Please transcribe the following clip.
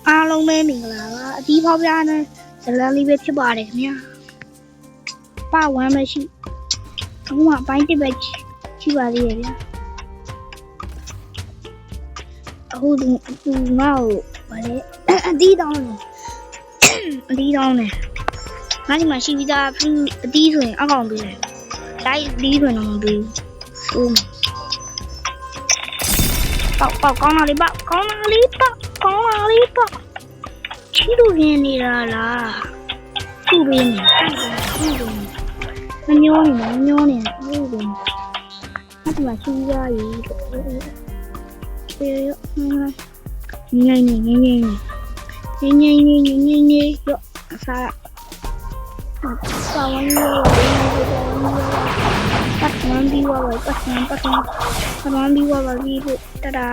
အားလုံးပဲမင်္ဂလာပါအဒီဖောက်ပြနဲ့ဇလန်လေးပဲဖြစ်ပါတယ်ခင်ဗျာပါဝမ်းမရှိအခုမှအပိုင်းတစ်ပဲရှိပါသေးရဲ့ဗျာအခုသူငါ့ကိုဗါလေအဒီတောင်းတယ်အဒီတောင်းတယ်ငါဒီမှာရှိပြီးသားအဒီဆိုရင်အကောင်ပေးတယ်လိုက်အဒီဆိုရင်တော့မပေးဘူးပေါက်ကောင်းလာလေးပေါက်ကောင်းလာလေးပေါက်ချီလို့ရင်းနေတာလားသူ့ရင်းနေမညောနေဟုတ်တယ်အဲ့ဒီမှာချီရည်ငိမ့်နေရောအစားပါဝင်ရောပတ်ဝန်းပြီးဝါပြီးဖို့တဒါ